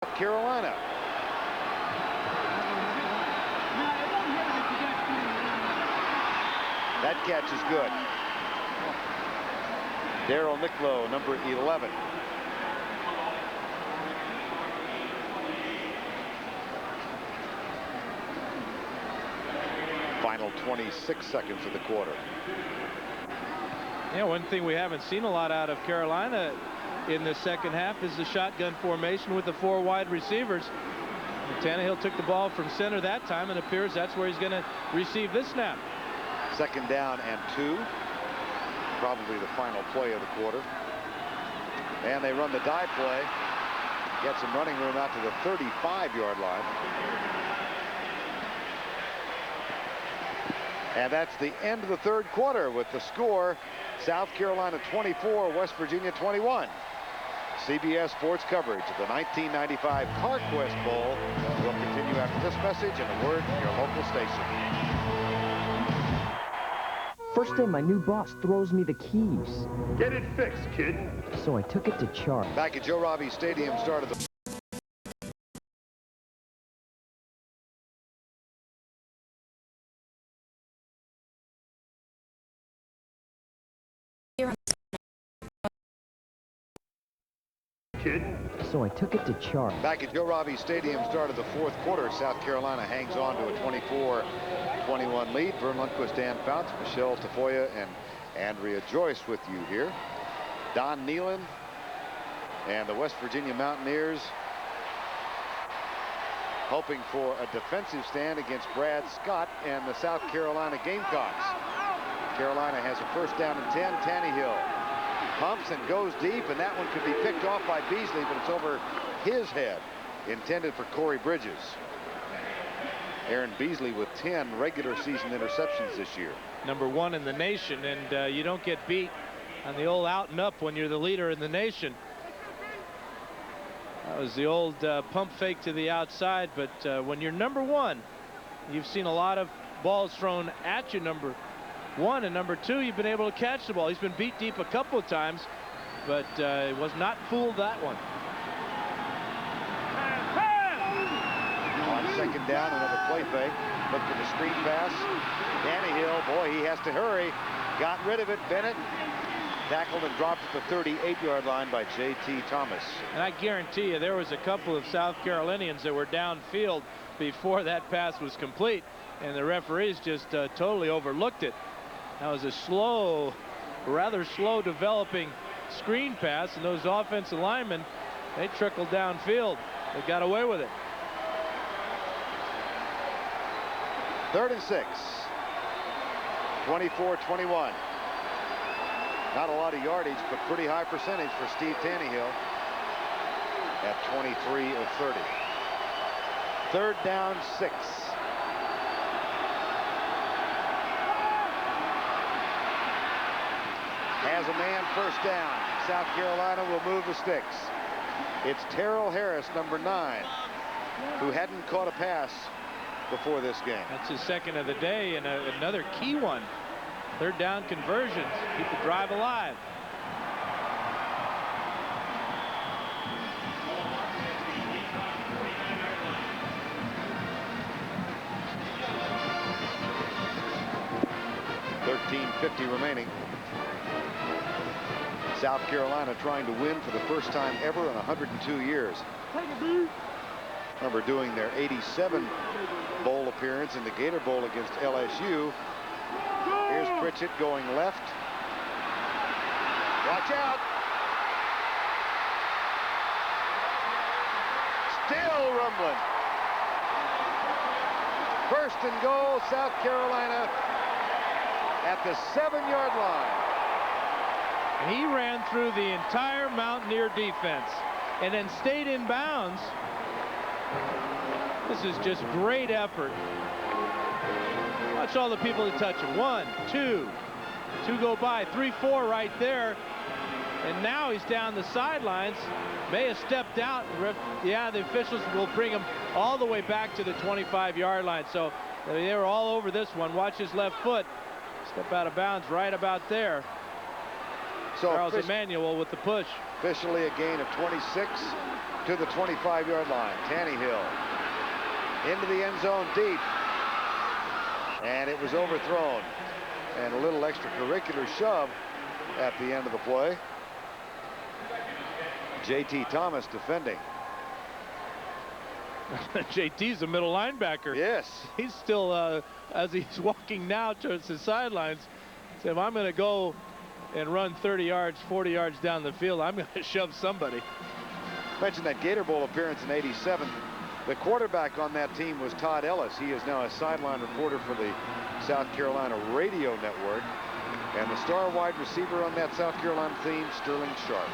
Carolina. That catch is good. Darryl Nicklow, number 11. Final 26 seconds of the quarter. Yeah, one thing we haven't seen a lot out of Carolina in the second half is the shotgun formation with the 4 wide receivers. Tannehill took the ball from center that time, and it appears that's where he's going to receive this snap. 2nd down and 2. Probably the final play of the quarter. And they run the dive play. Get some running room out to the 35-yard line. And that's the end of the 3rd quarter with the score South Carolina 24, West Virginia 21. CBS Sports coverage of the 1995 Carquest Bowl will continue after this message and a word from your local station. First day, my new boss throws me the keys. Get it fixed, kid. So I took it to Charlie. Back at Joe Robbie Stadium, started the Kid. So I took it to Charlie. Back at Joe Robbie Stadium, started the 4th quarter. South Carolina hangs on to a 24-21 lead. Vern Lundquist, Dan Fouts, Michelle Tafoya, and Andrea Joyce with you here. Don Nealon and the West Virginia Mountaineers hoping for a defensive stand against Brad Scott and the South Carolina Gamecocks. Carolina has a 1st down and 10. Tannehill pumps and goes deep, and that one could be picked off by Beasley, but it's over his head, intended for Corey Bridges. Aaron Beasley with 10 regular season interceptions this year. Number 1 in the nation, and you don't get beat on the old out and up when you're the leader in the nation. That was the old pump fake to the outside, but when you're number 1, you've seen a lot of balls thrown at you, number 1, and number 2, you've been able to catch the ball. He's been beat deep a couple of times, but was not fooled that one. On 2nd down, another play fake. Look for the screen pass. Tannehill, boy, he has to hurry. Got rid of it. Bennett tackled and dropped at the 38-yard line by J.T. Thomas. And I guarantee you there was a couple of South Carolinians that were downfield before that pass was complete, and the referees just totally overlooked it. That was a slow, rather slow developing screen pass, and those offensive linemen, they trickled downfield. They got away with it. 3rd and 6. 24-21. Not a lot of yardage, but pretty high percentage for Steve Tannehill at 23 of 30. 3rd down, 6. Has a man 1st down. South Carolina will move the sticks. It's Terrell Harris, number 9, who hadn't caught a pass before this game. That's his 2nd of the day, and another key one. 3rd down conversions. Keep the drive alive. .50 remaining. South Carolina trying to win for the 1st time ever in 102 years. Remember doing their 87 bowl appearance in the Gator Bowl against LSU. Here's Pritchett going left. Watch out. Still rumbling. 1st and goal, South Carolina at the 7-yard line. He ran through the entire Mountaineer defense and then stayed in bounds. This is just great effort. Watch all the people that touch him. 1, 2. 2 go by. 3, 4 right there. And now he's down the sidelines. May have stepped out. Yeah, the officials will bring him all the way back to the 25-yard line. So they were all over this one. Watch his left foot. Step out of bounds right about there. So Charles Emmanuel with the push. Officially a gain of 26. to the 25-yard line. Tannehill into the end zone deep. And it was overthrown. And a little extracurricular shove at the end of the play. J.T. Thomas defending. JT's a middle linebacker. Yes. He's still, as he's walking now towards the sidelines, said, if I'm going to go and run 30 yards, 40 yards down the field, I'm going to shove somebody. Mentioned that Gator Bowl appearance in '87. The quarterback on that team was Todd Ellis. He is now a sideline reporter for the South Carolina Radio Network. And the star wide receiver on that South Carolina team, Sterling Sharp.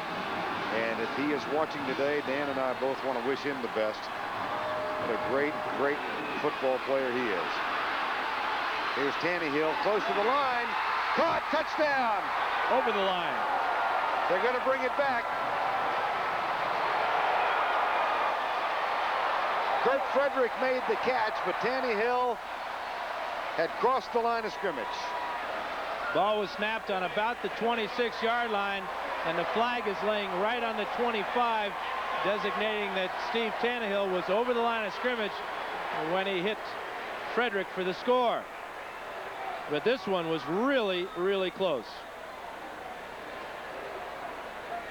And if he is watching today, Dan and I both want to wish him the best. What a great, great football player he is. Here's Tannehill, close to the line. Caught, touchdown! Over the line. They're going to bring it back. Kurt Frederick made the catch, but Tannehill had crossed the line of scrimmage. Ball was snapped on about the 26-yard line, and the flag is laying right on the 25, designating that Steve Tannehill was over the line of scrimmage when he hit Frederick for the score. But this one was really, really close.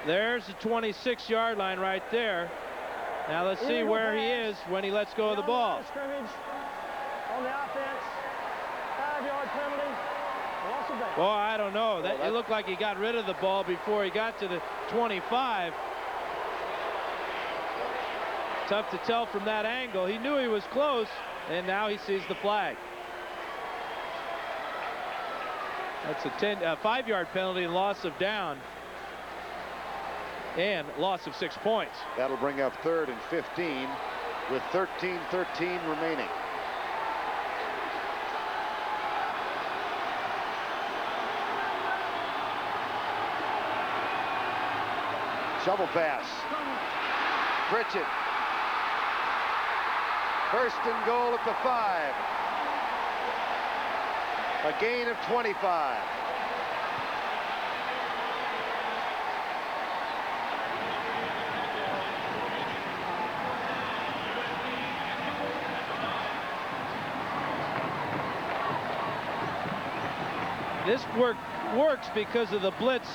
There's the 26-yard line right there. Now let's see where he is when he lets go of the ball. Scrimmage on the offense. 5-yard penalty. Loss of down. Well, I don't know. It looked like he got rid of the ball before he got to the 25. Tough to tell from that angle. He knew he was close, and now he sees the flag. That's a 5-yard penalty and loss of down. And loss of 6 points. That'll bring up 3rd and 15 with 13-13 remaining. Shovel pass. Pritchett. 1st and goal at the 5. A gain of 25. This works because of the blitz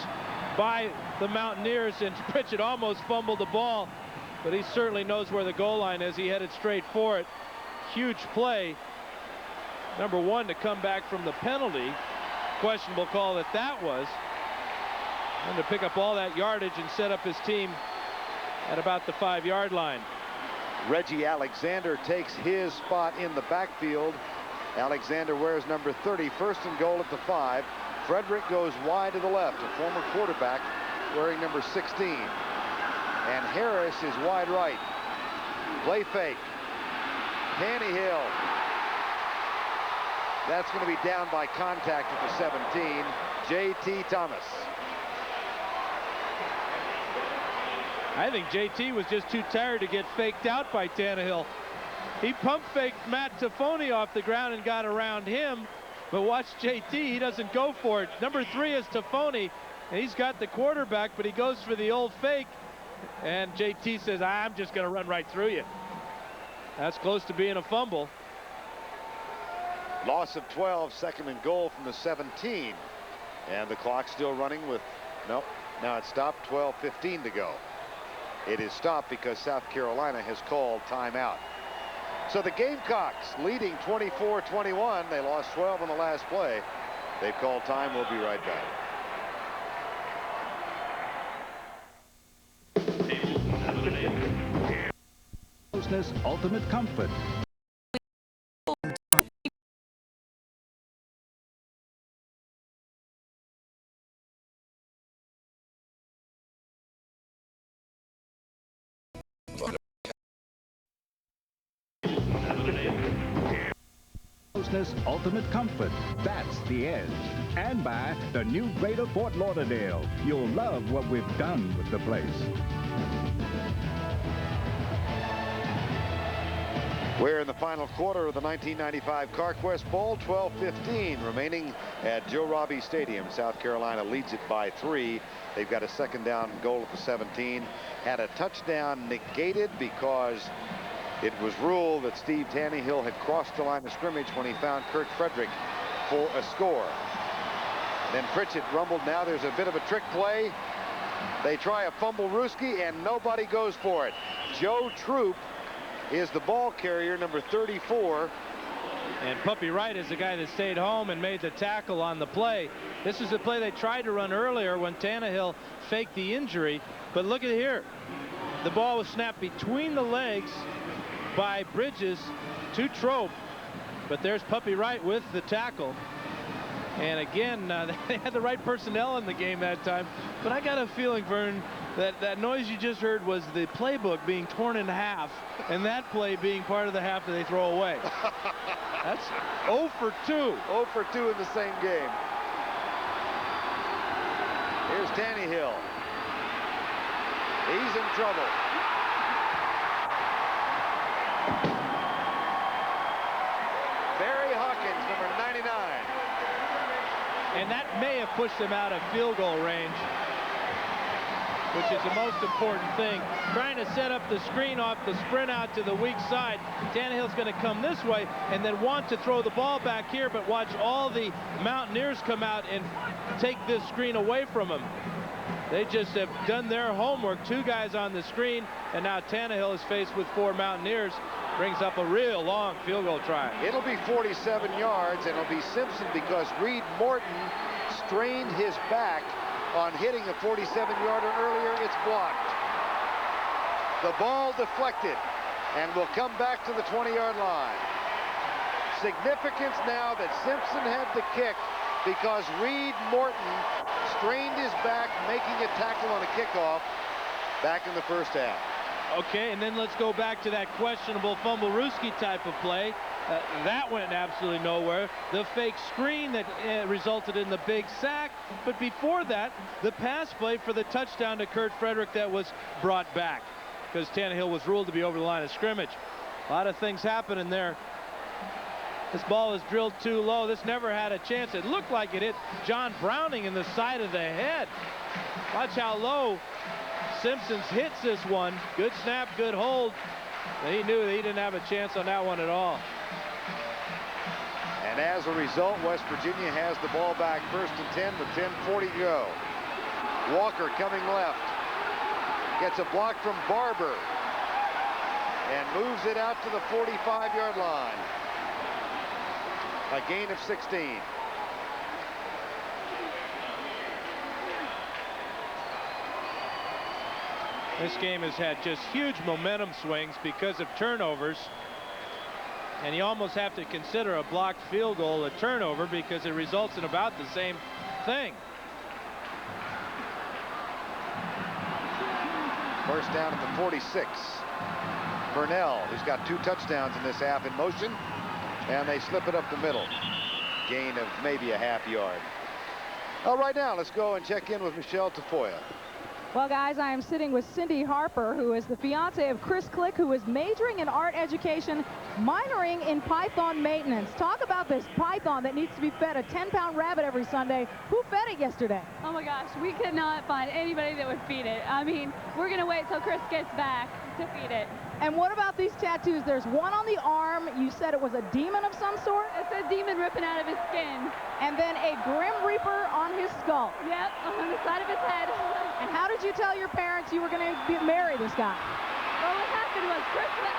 by the Mountaineers, and Pritchett almost fumbled the ball, but he certainly knows where the goal line is. He headed straight for it. Huge play. Number 1 to come back from the penalty. Questionable call that was. And to pick up all that yardage and set up his team at about the 5-yard line. Reggie Alexander takes his spot in the backfield. Alexander wears number 30, 1st and goal at the 5. Frederick goes wide to the left, a former quarterback wearing number 16. And Harris is wide right. Play fake. Tannehill. That's going to be down by contact at the 17. J.T. Thomas. I think J.T. was just too tired to get faked out by Tannehill. He pump faked Matt Toffoni off the ground and got around him. But watch J.T. He doesn't go for it. Number 3 is Toffoni, and he's got the quarterback, but he goes for the old fake. And J.T. says, I'm just going to run right through you. That's close to being a fumble. Loss of 12, 2nd and goal from the 17. And the clock still running with, nope, now it's stopped, 12:15 to go. It is stopped because South Carolina has called timeout. So the Gamecocks leading 24-21. They lost 12 on the last play. They've called time. We'll be right back. Closeness, ultimate comfort. Closeness, ultimate comfort. That's the edge. And by the new Greater Fort Lauderdale. You'll love what we've done with the place. We're in the final quarter of the 1995 Carquest Bowl. 12:15 remaining at Joe Robbie Stadium. South Carolina leads it by 3. They've got a second down goal at the 17. Had a touchdown negated because it was ruled that Steve Tannehill had crossed the line of scrimmage when he found Kurt Frederick for a score. Then Pritchett rumbled. Now there's a bit of a trick play. They try a fumble-rooski and nobody goes for it. Joe Troop is the ball carrier, number 34. And Puppy Wright is the guy that stayed home and made the tackle on the play. This is the play they tried to run earlier when Tannehill faked the injury. But look at here. The ball was snapped between the legs by Bridges to Trope. But there's Puppy Wright with the tackle. And again, they had the right personnel in the game that time. But I got a feeling, Vern, that noise you just heard was the playbook being torn in half, and that play being part of the half that they throw away. That's 0 for 2. 0 for 2 in the same game. Here's Tannehill. He's in trouble. Barry Hawkins, number 99. And that may have pushed them out of field goal range, which is the most important thing. Trying to set up the screen off the sprint out to the weak side. Tannehill's going to come this way and then want to throw the ball back here, but watch all the Mountaineers come out and take this screen away from him. They just have done their homework. 2 guys on the screen, and now Tannehill is faced with 4 Mountaineers. Brings up a real long field goal try. It'll be 47 yards, and it'll be Simpson because Reed Morton strained his back on hitting a 47-yarder earlier. It's blocked. The ball deflected and will come back to the 20-yard line. Significance now that Simpson had to kick because Reed Morton strained his back making a tackle on a kickoff back in the first half. Okay, and then let's go back to that questionable fumble-rooski type of play. That went absolutely nowhere. The fake screen that resulted in the big sack. But before that, the pass play for the touchdown to Kurt Frederick that was brought back because Tannehill was ruled to be over the line of scrimmage. A lot of things happening there. This ball is drilled too low. This never had a chance. It looked like it hit John Browning in the side of the head. Watch how low Simpsons hits this one. Good snap, good hold. He knew that he didn't have a chance on that one at all. And as a result, West Virginia has the ball back, 1st and 10 with 10:40 to go. Walker coming left. Gets a block from Barber. And moves it out to the 45-yard line. A gain of 16. This game has had just huge momentum swings because of turnovers. And you almost have to consider a blocked field goal a turnover because it results in about the same thing. First down at the 46. Burnell, who's got 2 touchdowns in this half, in motion. And they slip it up the middle. Gain of maybe a half yard. All right, now let's go and check in with Michelle Tafoya. Well, guys, I am sitting with Cindy Harper, who is the fiance of Chris Click, who is majoring in art education, minoring in python maintenance. Talk about this python that needs to be fed a 10-pound rabbit every Sunday. Who fed it yesterday? Oh, my gosh. We could not find anybody that would feed it. I mean, we're going to wait till Chris gets back to feed it. And what about these tattoos? There's one on the arm. You said it was a demon of some sort? It's a demon ripping out of his skin. And then a Grim Reaper on his skull. Yep, on the side of his head. And how did you tell your parents you were going to marry this guy? Well, what happened was Chris met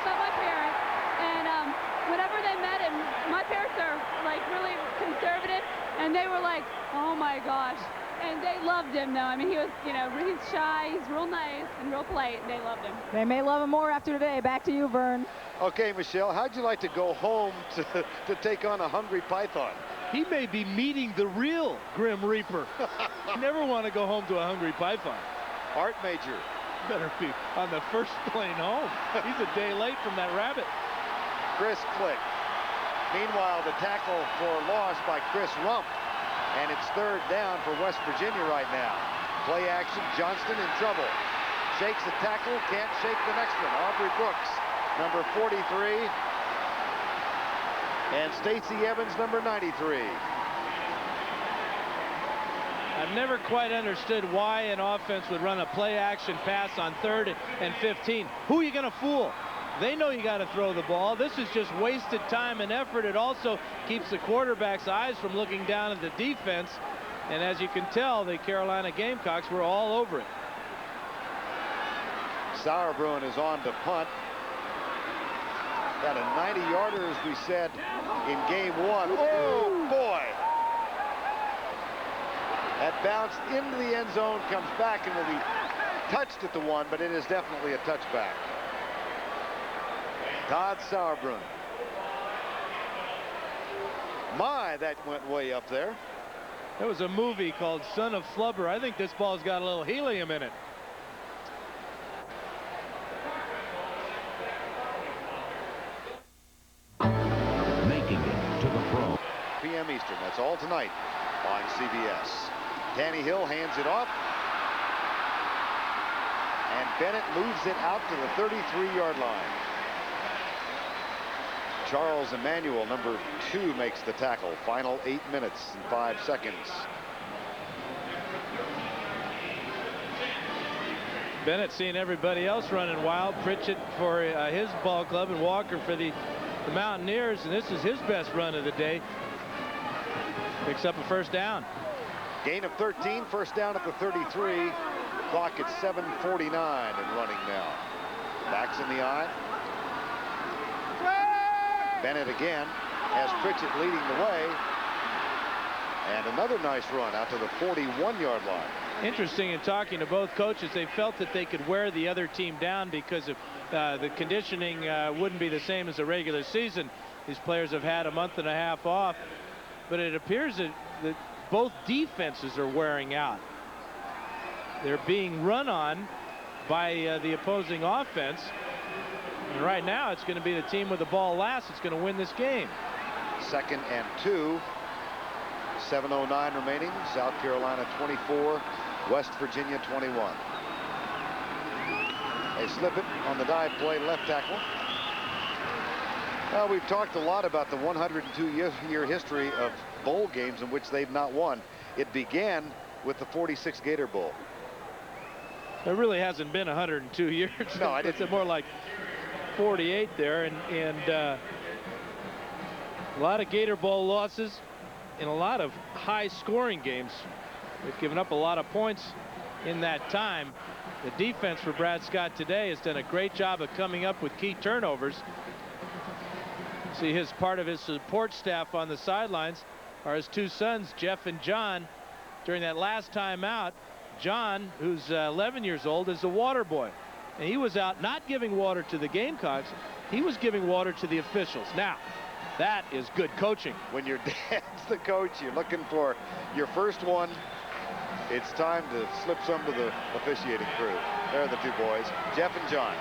my parents, and whenever they met him, my parents are like really conservative, and they were like, oh my gosh. And they loved him, though. I mean, he was, you know, he's shy, he's real nice and real polite, and they loved him. They may love him more after today. Back to you, Vern. Okay, Michelle, how'd you like to go home to take on a hungry python? He may be meeting the real Grim Reaper. You never want to go home to a hungry python. Art major. Better be on the first plane home. He's a day late from that rabbit. Chris Click. Meanwhile, the tackle for loss by Chris Rump. And it's 3rd down for West Virginia right now. Play action, Johnston in trouble. Shakes the tackle, can't shake the next one. Aubrey Brooks number 43, and Stacey Evans, number 93. I've never quite understood why an offense would run a play-action pass on 3rd and 15. Who are you going to fool? They know you got to throw the ball. This is just wasted time and effort. It also keeps the quarterback's eyes from looking down at the defense. And as you can tell, the Carolina Gamecocks were all over it. Sauerbrunn is on to punt. Got a 90-yarder, as we said, in game 1. Oh, boy. That bounced into the end zone, comes back, and will be touched at the 1, but it is definitely a touchback. Todd Sauerbrunn. My, that went way up there. There was a movie called Son of Flubber. I think this ball's got a little helium in it. Making it to the Pro. p.m. Eastern. That's all tonight on CBS. Tannehill hands it off. And Bennett moves it out to the 33-yard line. Charles Emmanuel, number 2, makes the tackle. Final 8 minutes and 5 seconds. Bennett seeing everybody else running wild. Pritchett for his ball club and Walker for the Mountaineers, and this is his best run of the day. Picks up a first down. Gain of 13, first down at the 33. Clock at 7:49 and running now. Backs in the eye. Bennett again has Pritchett leading the way. And another nice run out to the 41-yard line. Interesting, in talking to both coaches, they felt that they could wear the other team down because of the conditioning wouldn't be the same as a regular season. These players have had a month and a half off, but it appears that both defenses are wearing out. They're being run on by the opposing offense, and right now it's going to be the team with the ball last that's going to win this game. 2nd and 2. 7:09 remaining. South Carolina 24, West Virginia 21. They slip it on the dive play, left tackle. Well, we've talked a lot about the 102-year history of bowl games in which they've not won. It began with the 46 Gator Bowl. There really hasn't been 102 years. No, I didn't. It's more like 48 there, and a lot of Gator Bowl losses in a lot of high-scoring games. They've given up a lot of points in that time. The defense for Brad Scott today has done a great job of coming up with key turnovers. See, his part of his support staff on the sidelines are his 2 sons, Jeff and John. During that last time out, John, who's 11 years old, is a water boy. And he was out not giving water to the Gamecocks. He was giving water to the officials. Now, that is good coaching. When your dad's the coach, you're looking for your first one. It's time to slip some to the officiating crew. There are the 2 boys, Jeff and John.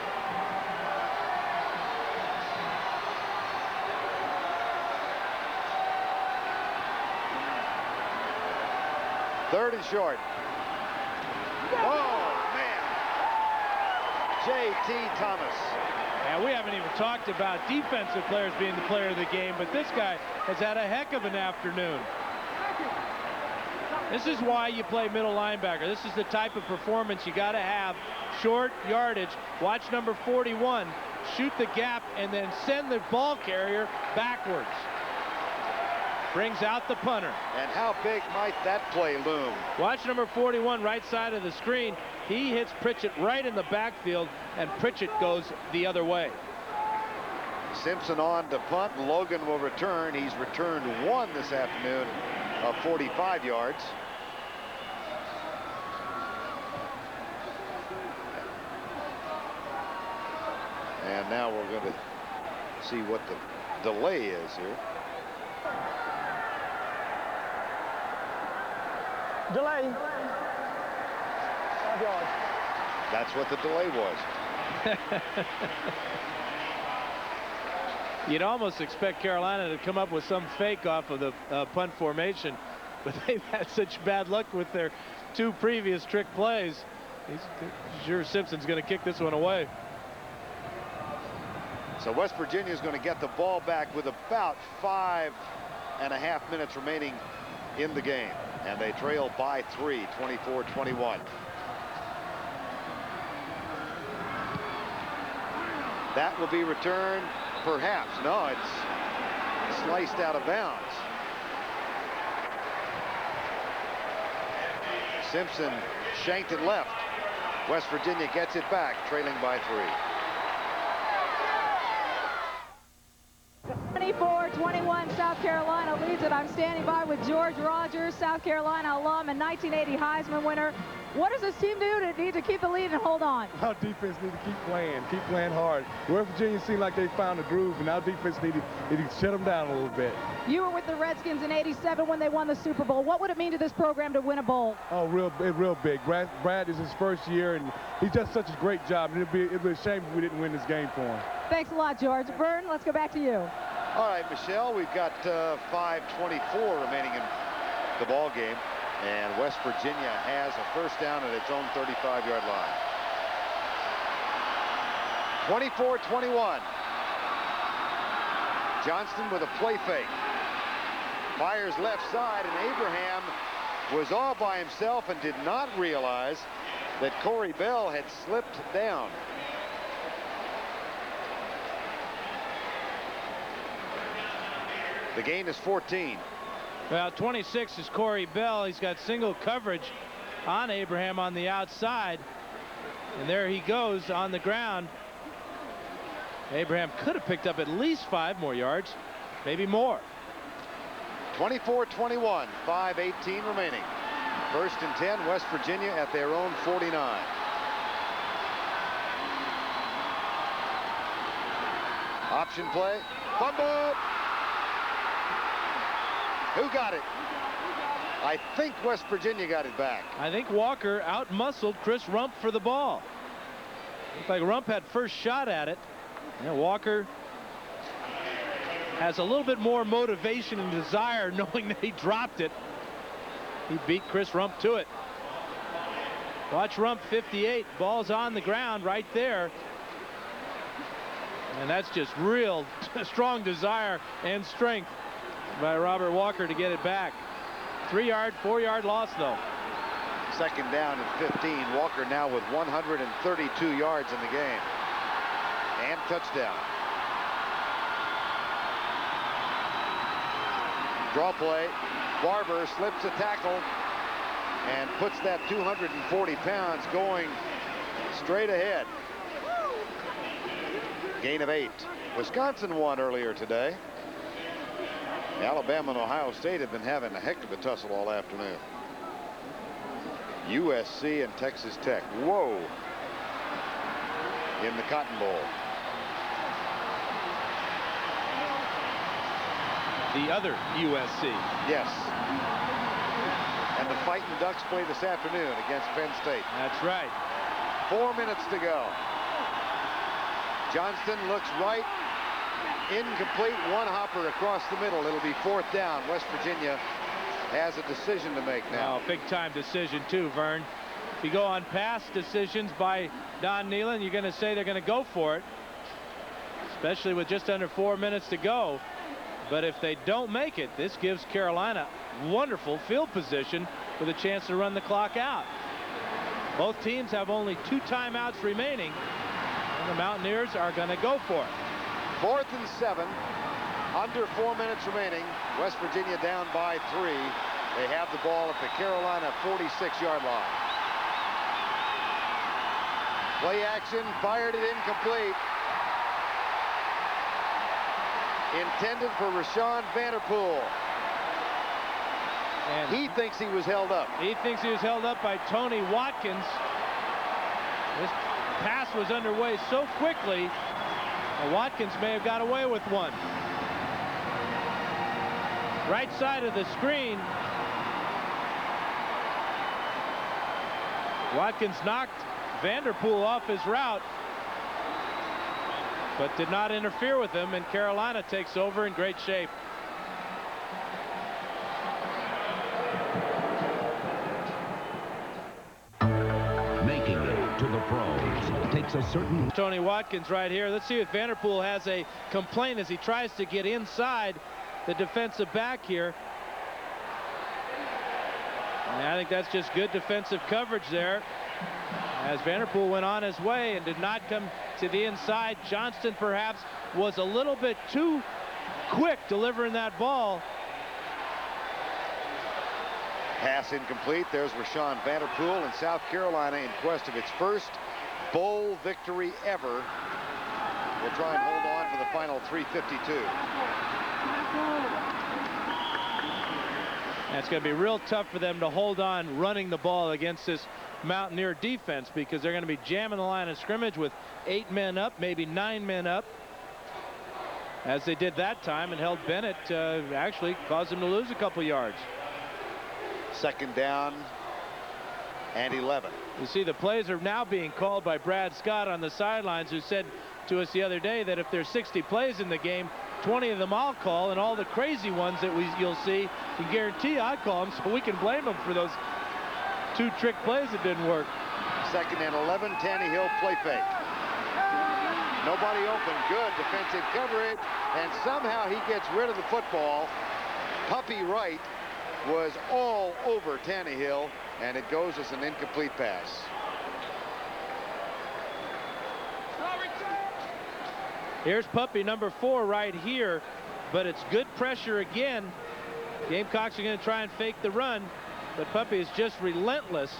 Third and short. Oh, man. J.T. Thomas. And we haven't even talked about defensive players being the player of the game, but this guy has had a heck of an afternoon. This is why you play middle linebacker. This is the type of performance you got to have. Short yardage. Watch number 41 shoot the gap and then send the ball carrier backwards. Brings out the punter. And how big might that play loom? Watch number 41, right side of the screen. He hits Pritchett right in the backfield, and Pritchett goes the other way. Simpson on to punt. Logan will return. He's returned 1 this afternoon of 45 yards. And now we're going to see what the delay is here. Delay. 5 yards. That's what the delay was. You'd almost expect Carolina to come up with some fake off of the punt formation, but they've had such bad luck with their 2 previous trick plays. He's sure Simpson's going to kick this one away. So West Virginia is going to get the ball back with about 5.5 minutes remaining in the game. And they trail by 3, 24-21. That will be returned, perhaps. No, it's sliced out of bounds. Simpson shanked it left. West Virginia gets it back, trailing by 3. 24-21, South Carolina leads it. I'm standing by with George Rogers, South Carolina alum and 1980 Heisman winner. What does this team do to need to keep the lead and hold on? Our defense need to keep playing hard. West Virginia seemed like they found a groove, and our defense need to shut them down a little bit. You were with the Redskins in '87 when they won the Super Bowl. What would it mean to this program to win a bowl? Oh, real big. Brad is his first year, and he does such a great job. And it'd be a shame if we didn't win this game for him. Thanks a lot, George. Vern, let's go back to you. All right, Michelle, we've got 5:24 remaining in the ball game. And West Virginia has a first down at its own 35-yard line. 24-21. Johnston with a play fake. Fires left side, and Abraham was all by himself and did not realize that Corey Bell had slipped down. The gain is 14. Well, 26 is Corey Bell. He's got single coverage on Abraham on the outside. And there he goes on the ground. Abraham could have picked up at least 5 more yards, maybe more. 24-21, 5:18 remaining. First and 10, West Virginia at their own 49. Option play, fumble. Who got it? I think West Virginia got it back. I think Walker out-muscled Chris Rump for the ball. Looked like Rump had first shot at it. And Walker has a little bit more motivation and desire knowing that he dropped it. He beat Chris Rump to it. Watch Rump 58. Ball's on the ground right there. And that's just real strong desire and strength by Robert Walker to get it back. 3-yard, 4-yard loss, though. Second down and 15. Walker now with 132 yards in the game. And touchdown. Draw play. Barber slips a tackle and puts that 240 pounds going straight ahead. Gain of 8. Wisconsin won earlier today. Alabama and Ohio State have been having a heck of a tussle all afternoon. USC and Texas Tech. Whoa. In the Cotton Bowl. The other USC. Yes. And the Fighting Ducks play this afternoon against Penn State. That's right. 4 minutes to go. Johnston looks right. Incomplete. One hopper across the middle. It'll be 4th down. West Virginia has a decision to make now. Oh, big time decision too, Vern. If you go on past decisions by Don Nehlen, you're going to say they're going to go for it, especially with just under 4 minutes to go. But if they don't make it, this gives Carolina wonderful field position with a chance to run the clock out. Both teams have only 2 timeouts remaining, and the Mountaineers are going to go for it. 4th and 7. Under 4 minutes remaining. West Virginia down by 3. They have the ball at the Carolina 46-yard line. Play action, fired it incomplete. Intended for Rashawn Vanderpool. And he thinks he was held up. He thinks he was held up by Tony Watkins. This pass was underway so quickly, Watkins may have got away with one. Right side of the screen. Watkins knocked Vanderpool off his route, but did not interfere with him, and Carolina takes over in great shape. Making it to the pros. Take takes a certain... Tony Watkins right here. Let's see if Vanderpool has a complaint as he tries to get inside the defensive back here. And I think that's just good defensive coverage there, as Vanderpool went on his way and did not come to the inside. Johnston perhaps was a little bit too quick delivering that ball. Pass incomplete. There's Rashawn Vanderpool, and South Carolina, in quest of its first bowl victory ever, will try and hold on for the final 3:52. And it's going to be real tough for them to hold on running the ball against this Mountaineer defense, because they're going to be jamming the line of scrimmage with 8 men up, maybe 9 men up, as they did that time, and held Bennett, actually caused them to lose a couple yards. Second down and 11. You see, the plays are now being called by Brad Scott on the sidelines, who said to us the other day that if there's 60 plays in the game, 20 of them I'll call, and all the crazy ones that you'll see, you can guarantee I call them, so we can blame them for those 2 trick plays that didn't work. Second and 11, Tannehill play fake. Nobody open, good defensive coverage, and somehow he gets rid of the football. Puppy Wright was all over Tannehill, and it goes as an incomplete pass. Here's Puppy number 4 right here, but it's good pressure again. Gamecocks are going to try and fake the run, but Puppy is just relentless,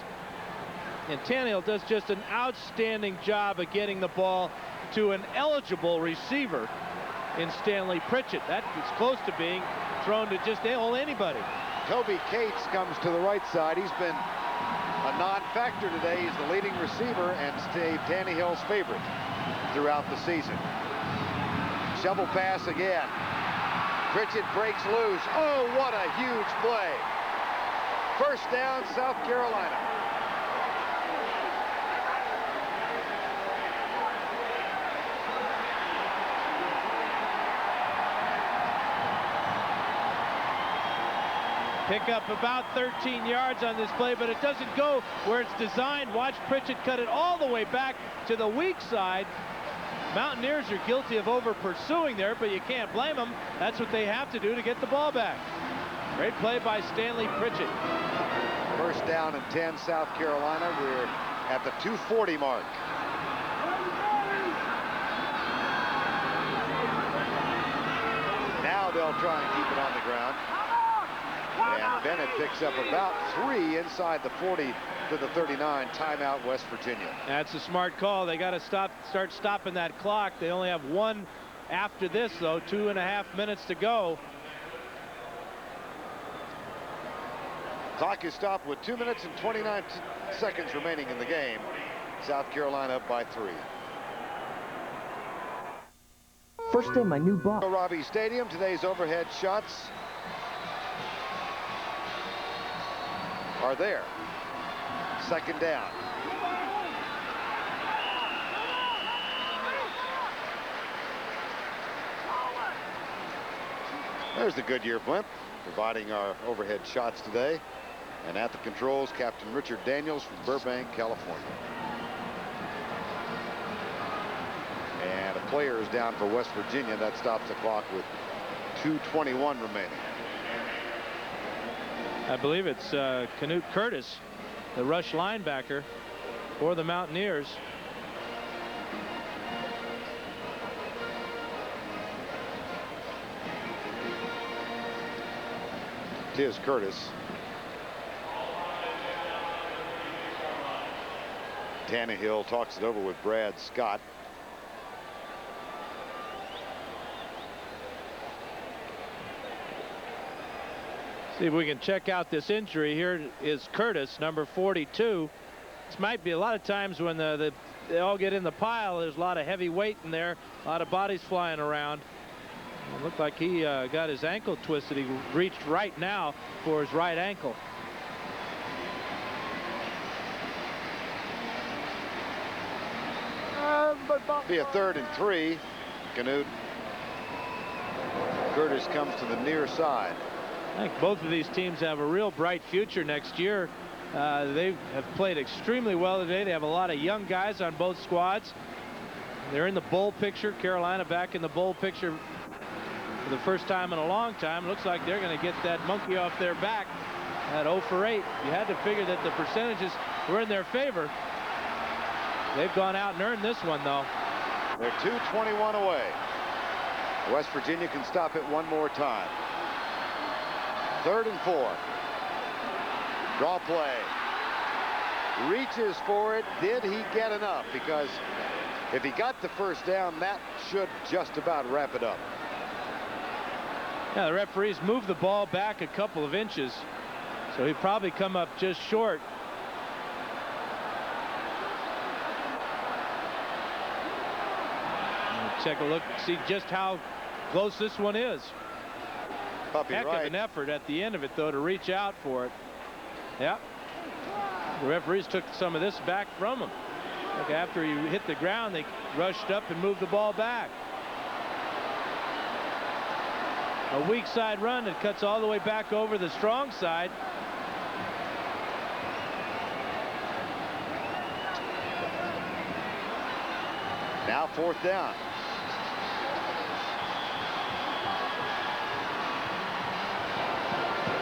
and Tannehill does just an outstanding job of getting the ball to an eligible receiver in Stanley Pritchett. That is close to being thrown to just anybody. Toby Cates comes to the right side. He's been a non-factor today. He's the leading receiver and stayed Tannehill's favorite throughout the season. Shovel pass again. Pritchett breaks loose. Oh, what a huge play. First down, South Carolina. Pick up about 13 yards on this play, but it doesn't go where it's designed. Watch Pritchett cut it all the way back to the weak side. Mountaineers are guilty of over pursuing there, but you can't blame them. That's what they have to do to get the ball back. Great play by Stanley Pritchett. First down and 10, South Carolina. We're at the 2:40 mark. Now they'll try and keep it on the ground. And Bennett picks up about 3 inside the 40 to the 39. Timeout, West Virginia. That's a smart call. They got to start stopping that clock. They only have 1 after this, though. 2.5 minutes to go. Clock is stopped with 2 minutes and 29 seconds remaining in the game. South Carolina up by 3. First day my new boss. Robbie Stadium. Today's overhead shots are there. Second down. There's the Goodyear blimp providing our overhead shots today. And at the controls, Captain Richard Daniels from Burbank, California. And a player is down for West Virginia. That stops the clock with 2:21 remaining. I believe it's Canute Curtis, the rush linebacker for the Mountaineers. Tis Curtis. Tannehill talks it over with Brad Scott. See if we can check out this injury. Here is Curtis, number 42. This might be a lot of times when they all get in the pile, there's a lot of heavy weight in there, a lot of bodies flying around. It looked like he got his ankle twisted. He reached right now for his right ankle. Be a 3rd and 3. Canute. Curtis comes to the near side. I think both of these teams have a real bright future next year. They have played extremely well today. They have a lot of young guys on both squads. They're in the bowl picture. Carolina back in the bowl picture for the first time in a long time. Looks like they're going to get that monkey off their back at 0 for 8. You had to figure that the percentages were in their favor. They've gone out and earned this one, though. They're 2:21 away. West Virginia can stop it one more time. 3rd and 4. Draw play. Reaches for it. Did he get enough? Because if he got the first down, that should just about wrap it up. Yeah, the referees moved the ball back a couple of inches, so he'd probably come up just short. Take a look, see just how close this one is. Heck of an effort at the end of it, though, to reach out for it. Yep. The referees took some of this back from him. Like after he hit the ground, they rushed up and moved the ball back. A weak side run that cuts all the way back over the strong side. Now 4th down.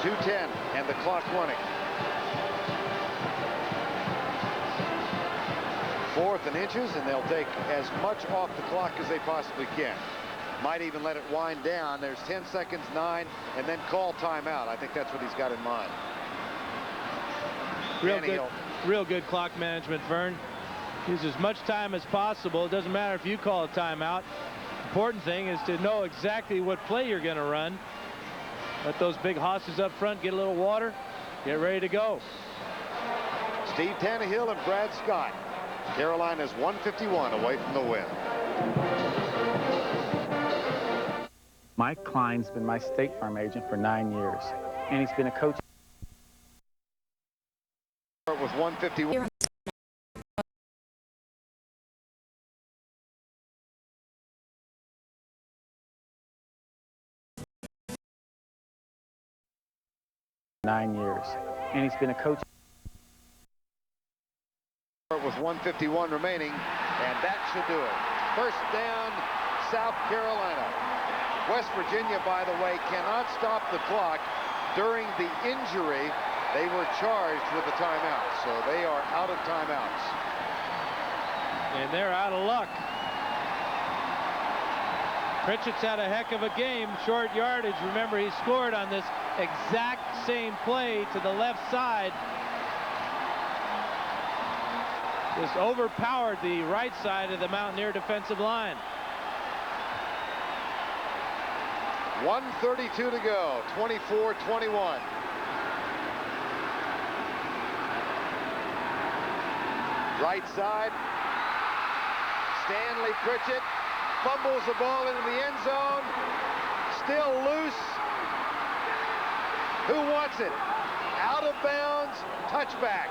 2:10 and the clock running. 4th and inches, and they'll take as much off the clock as they possibly can. Might even let it wind down. There's 10 seconds, 9, and then call timeout. I think that's what he's got in mind. Real good clock management, Vern. Use as much time as possible. It doesn't matter if you call a timeout. Important thing is to know exactly what play you're going to run. Let those big hosses up front get a little water. Get ready to go. Steve Tannehill and Brad Scott. Carolina's 151 away from the win. Mike Klein's been my State Farm agent for 9 years, and he's been a coach. With 151. And he's been a coach. With 151 remaining, and that should do it. First down, South Carolina. West Virginia, by the way, cannot stop the clock during the injury. They were charged with a timeout, so they are out of timeouts. And they're out of luck. Pritchett's had a heck of a game. Short yardage. Remember, he scored on this exact same play to the left side. Just overpowered the right side of the Mountaineer defensive line. 1:32 to go. 24-21. Right side. Stanley Pritchett fumbles the ball into the end zone. Still loose. Who wants it? Out of bounds. Touchback.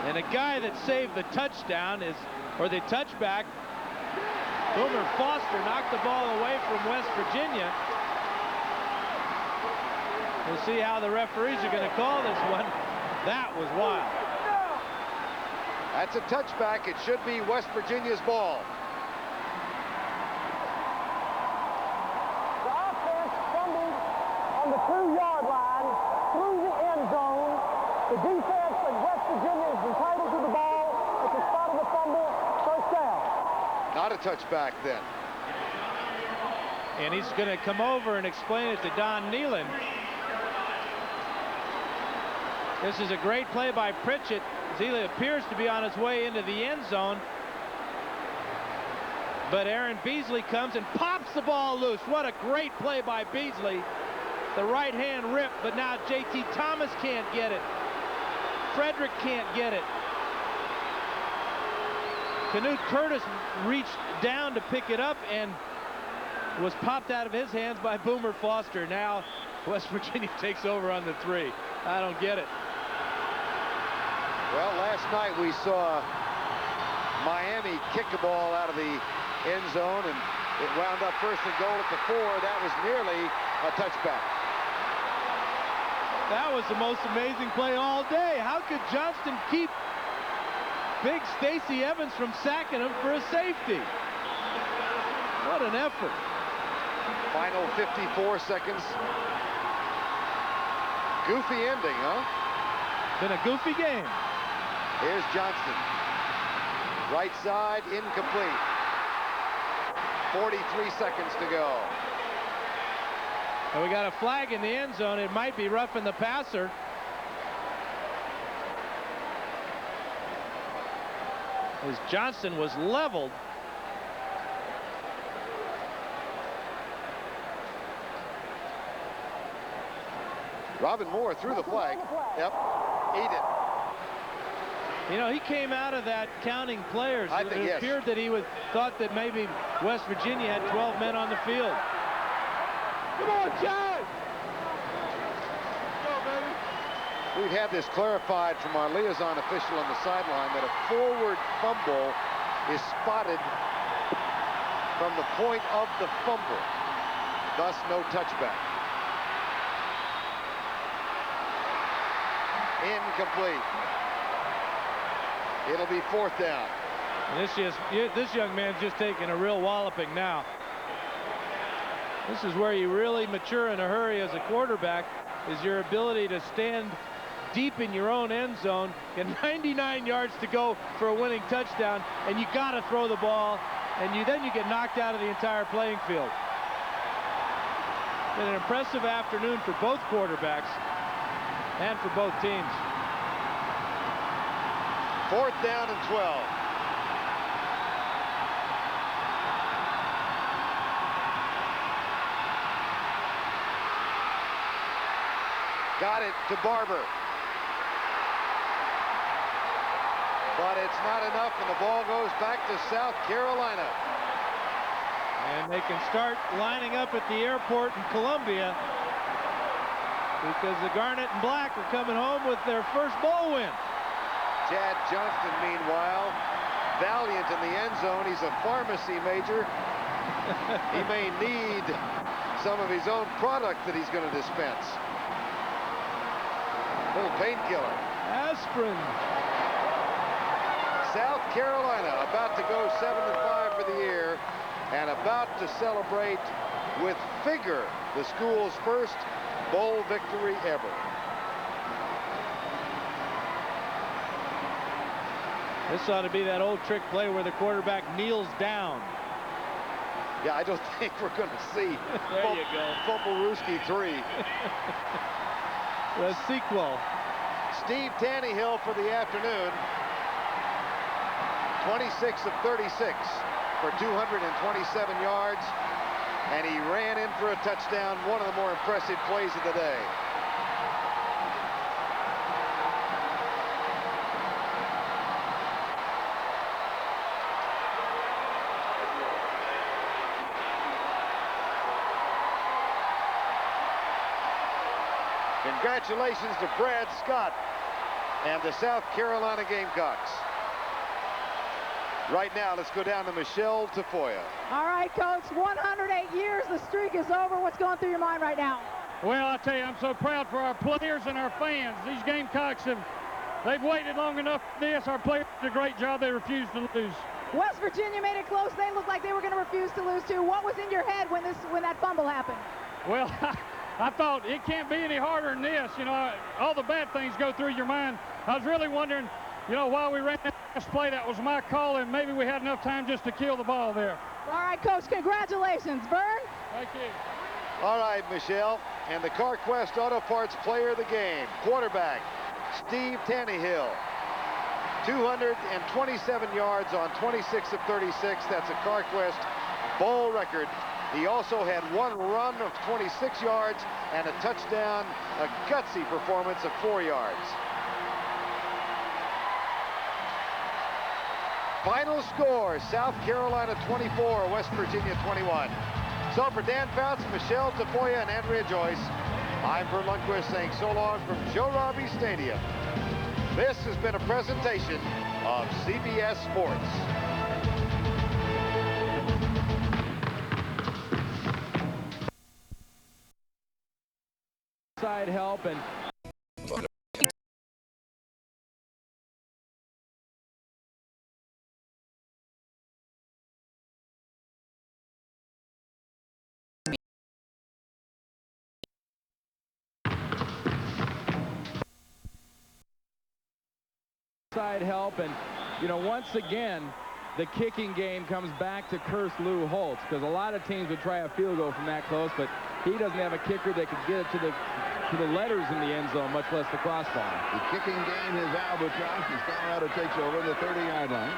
And a guy that saved the touchdown or the touchback, Boomer Foster, knocked the ball away from West Virginia. We'll see how the referees are going to call this one. That was wild. That's a touchback. It should be West Virginia's ball. The offense fumbled on the 2-yard line through the end zone. The defense of West Virginia is entitled to the ball at the spot of the fumble. First down. Not a touchback then. And he's going to come over and explain it to Don Nealon. This is a great play by Pritchett. He appears to be on his way into the end zone. But Aaron Beasley comes and pops the ball loose. What a great play by Beasley. The right hand ripped, but now J.T. Thomas can't get it. Frederick can't get it. Canute Curtis reached down to pick it up and was popped out of his hands by Boomer Foster. Now West Virginia takes over on the 3. I don't get it. Well, last night we saw Miami kick a ball out of the end zone, and it wound up 1st and goal at the 4. That was nearly a touchback. That was the most amazing play all day. How could Johnston keep big Stacy Evans from sacking him for a safety? What an effort. Final 54 seconds. Goofy ending, huh? Been a goofy game. Here's Johnston. Right side, incomplete. 43 seconds to go. And we got a flag in the end zone. It might be roughing the passer. As Johnston was leveled. Robin Moore threw the flag. Yep, eat it. You know, he came out of that counting players. I think, it appeared that he thought that maybe West Virginia had 12 men on the field. Come on, John! Go, baby. We've had this clarified from our liaison official on the sideline that a forward fumble is spotted from the point of the fumble. Thus, no touchback. Incomplete. It'll be 4th down. And this young man's just taking a real walloping now. This is where you really mature in a hurry as a quarterback, is your ability to stand deep in your own end zone, get 99 yards to go for a winning touchdown, and you got to throw the ball, and then you get knocked out of the entire playing field. Been an impressive afternoon for both quarterbacks and for both teams. 4th down and 12. Got it to Barber. But it's not enough, and the ball goes back to South Carolina. And they can start lining up at the airport in Columbia because the Garnet and Black are coming home with their first bowl win. Chad Johnston, meanwhile, valiant in the end zone. He's a pharmacy major. He may need some of his own product that he's going to dispense. Little painkiller. Aspirin. South Carolina about to go 7-5 for the year and about to celebrate with vigor the school's first bowl victory ever. This ought to be that old trick play where the quarterback kneels down. Yeah, I don't think we're going to see there you go. Fumble-Rooski 3. The sequel. Steve Tannehill for the afternoon. 26 of 36 for 227 yards. And he ran in for a touchdown, one of the more impressive plays of the day. Congratulations to Brad Scott and the South Carolina Gamecocks. Right now, let's go down to Michelle Tafoya. All right, Coach, 108 years, the streak is over. What's going through your mind right now? Well, I tell you, I'm so proud for our players and our fans. These Gamecocks they've waited long enough for this. Our players did a great job. They refused to lose. West Virginia made it close. They looked like they were going to refuse to lose too. What was in your head when that fumble happened? Well, I thought it can't be any harder than this. You know, all the bad things go through your mind. I was really wondering, you know, while we ran that last play, that was my call, and maybe we had enough time just to kill the ball there. All right, Coach, congratulations. Vern? Thank you. All right, Michelle. And the Carquest Auto Parts player of the game, quarterback Steve Tannehill. 227 yards on 26 of 36. That's a Carquest Bowl record. He also had one run of 26 yards and a touchdown, a gutsy performance of 4 yards. Final score, South Carolina 24, West Virginia 21. So for Dan Fouts, Michelle Tafoya, and Andrea Joyce, I'm Vern Lundquist saying so long from Joe Robbie Stadium. This has been a presentation of CBS Sports. Side help and Side help, and you know, once again the kicking game comes back to curse Lou Holtz, because a lot of teams would try a field goal from that close, but he doesn't have a kicker that could get it to the letters in the end zone, much less the crossbar. The kicking game is albatross as Colorado takes over the 30-yard line.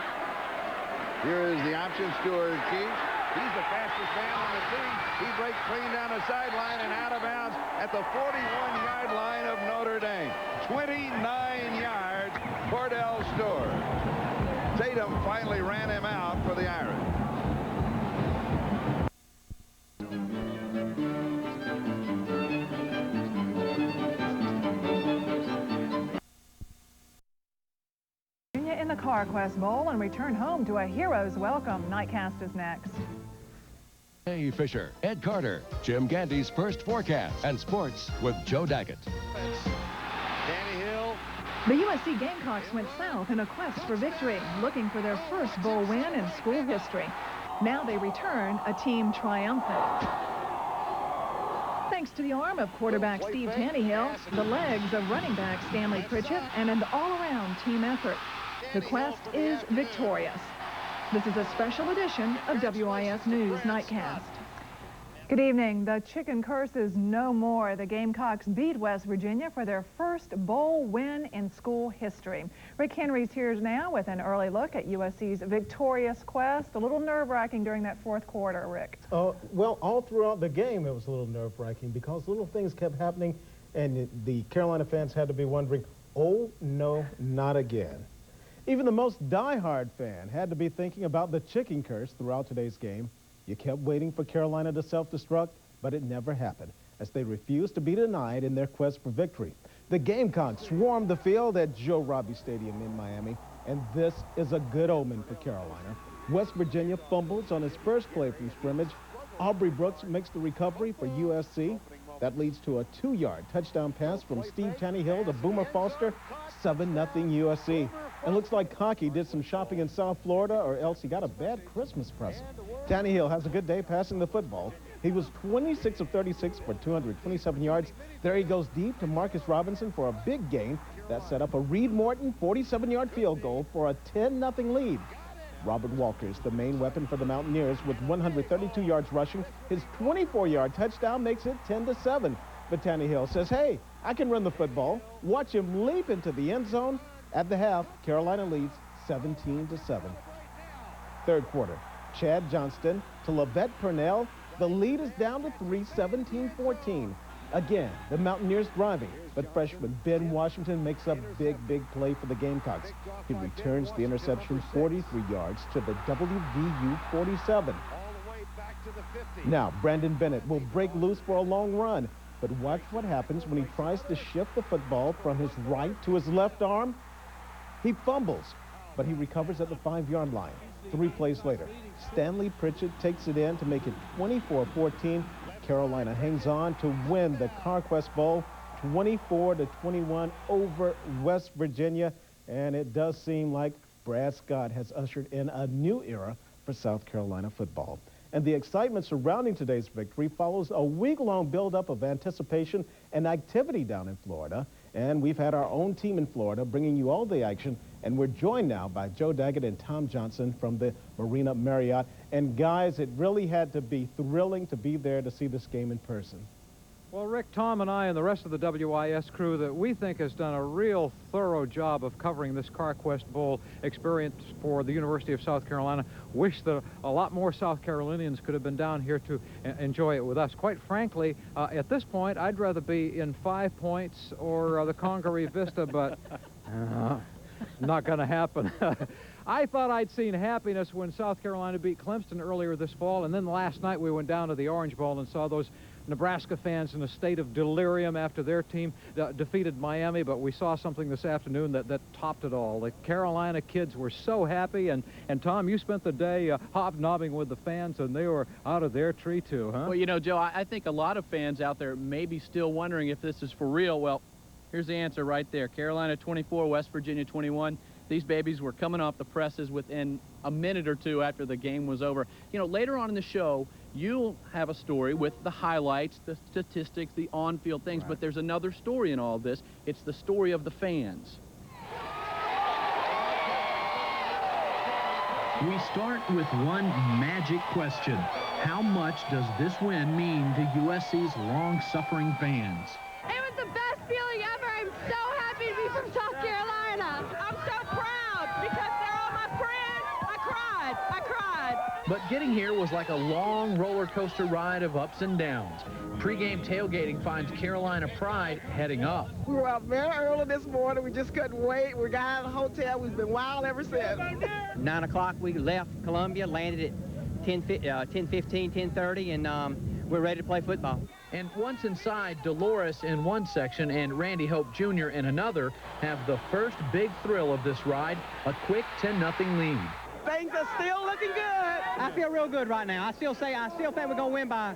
Here is the option. Stuart Key. He's the fastest man on the team. He breaks clean down the sideline and out of bounds at the 41-yard line of Notre Dame. 29 yards, Cordell Stewart. Tatum finally ran him out for the Irish. In the Carquest Bowl and return home to a hero's welcome. Nightcast is next. Hey Fisher, Ed Carter, Jim Gandy's first forecast and sports with Joe Daggett. Danny Hill. The USC Gamecocks went south in a quest for victory, looking for their first bowl win in school history. Now they return a team triumphant. Thanks to the arm of quarterback Steve Tannehill, the legs of running back Stanley Pritchett, and an all-around team effort. The quest is victorious. This is a special edition of WIS News Nightcast. Good evening. The chicken curse is no more. The Gamecocks beat West Virginia for their first bowl win in school history. Rick Henry's here now with an early look at USC's victorious quest. A little nerve-wracking during that fourth quarter, Rick. Well, all throughout the game, it was a little nerve-wracking because little things kept happening, and the Carolina fans had to be wondering, oh, no, not again. Even the most diehard fan had to be thinking about the chicken curse throughout today's game. You kept waiting for Carolina to self-destruct, but it never happened, as they refused to be denied in their quest for victory. The Gamecocks swarmed the field at Joe Robbie Stadium in Miami, and this is a good omen for Carolina. West Virginia fumbles on his first play from scrimmage. Aubrey Brooks makes the recovery for USC. That leads to a 2-yard touchdown pass from Steve Tannehill to Boomer Foster, 7-0 USC. It looks like Conkey did some shopping in South Florida, or else he got a bad Christmas present. Tannehill has a good day passing the football. He was 26 of 36 for 227 yards. There he goes deep to Marcus Robinson for a big gain. That set up a Reed Morton 47-yard field goal for a 10-0 lead. Robert Walker's the main weapon for the Mountaineers with 132 yards rushing. His 24-yard touchdown makes it 10-7. But Tannehill says, hey, I can run the football. Watch him leap into the end zone. At the half, Carolina leads 17-7. Third quarter, Chad Johnston to Lavette Purnell. The lead is down to 3, 17-14. Again, the Mountaineers driving, but freshman Ben Washington makes a big play for the Gamecocks. He returns the interception 43 yards to the WVU 47. Now, Brandon Bennett will break loose for a long run, but watch what happens when he tries to shift the football from his right to his left arm. He fumbles, but he recovers at the 5-yard line. 3 plays later, Stanley Pritchett takes it in to make it 24-14. Carolina hangs on to win the Carquest Bowl 24-21 over West Virginia, and it does seem like Brad Scott has ushered in a new era for South Carolina football. And the excitement surrounding today's victory follows a week-long buildup of anticipation and activity down in Florida. And we've had our own team in Florida bringing you all the action. And we're joined now by Joe Daggett and Tom Johnson from the Marina Marriott. And guys, it really had to be thrilling to be there to see this game in person. Well, Rick, Tom, and I and the rest of the WIS crew that we think has done a real thorough job of covering this Carquest Bowl experience for the University of South Carolina. Wish that a lot more South Carolinians could have been down here to enjoy it with us. Quite frankly, at this point, I'd rather be in 5 Points or the Congaree Vista, but not going to happen. I thought I'd seen happiness when South Carolina beat Clemson earlier this fall, and then last night we went down to the Orange Bowl and saw those Nebraska fans in a state of delirium after their team defeated Miami, but we saw something this afternoon that topped it all. The Carolina kids were so happy, and Tom, you spent the day hobnobbing with the fans, and they were out of their tree too, huh? Well, you know, Joe, I think a lot of fans out there may be still wondering if this is for real. Well, here's the answer right there. Carolina 24, West Virginia 21. These babies were coming off the presses within a minute or two after the game was over. You know, later on in the show, you'll have a story with the highlights, the statistics, the on-field things, but there's another story in all this. It's the story of the fans. We start with one magic question. How much does this win mean to USC's long-suffering fans? It was the best feeling ever. I'm so happy to be from South Carolina. I'm so proud because they're all my friends. I cried. But getting here was like a long roller coaster ride of ups and downs. Pre-game tailgating finds Carolina pride heading up. We were up very early this morning. We just couldn't wait. We got out of the hotel. We've been wild ever since. 9 o'clock, we left Columbia, landed at 10:15, 10:30, and we're ready to play football. And once inside, Dolores in one section and Randy Hope Jr. in another have the first big thrill of this ride, a quick 10-0 lead. Things are still looking good. I feel real good right now. I still think we're going to win by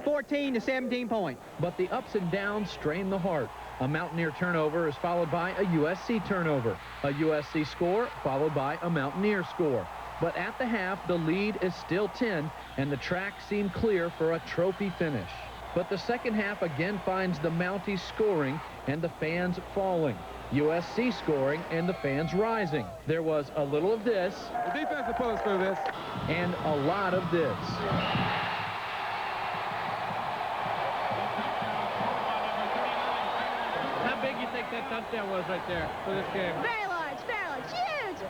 14 to 17 points. But the ups and downs strain the heart. A Mountaineer turnover is followed by a USC turnover. A USC score followed by a Mountaineer score. But at the half, the lead is still 10, and the track seemed clear for a trophy finish. But the second half again finds the Mounties scoring and the fans falling. USC scoring and the fans rising. There was a little of this. The defense will pull us through this. And a lot of this. How big you think that touchdown was right there for this game? Very large, huge.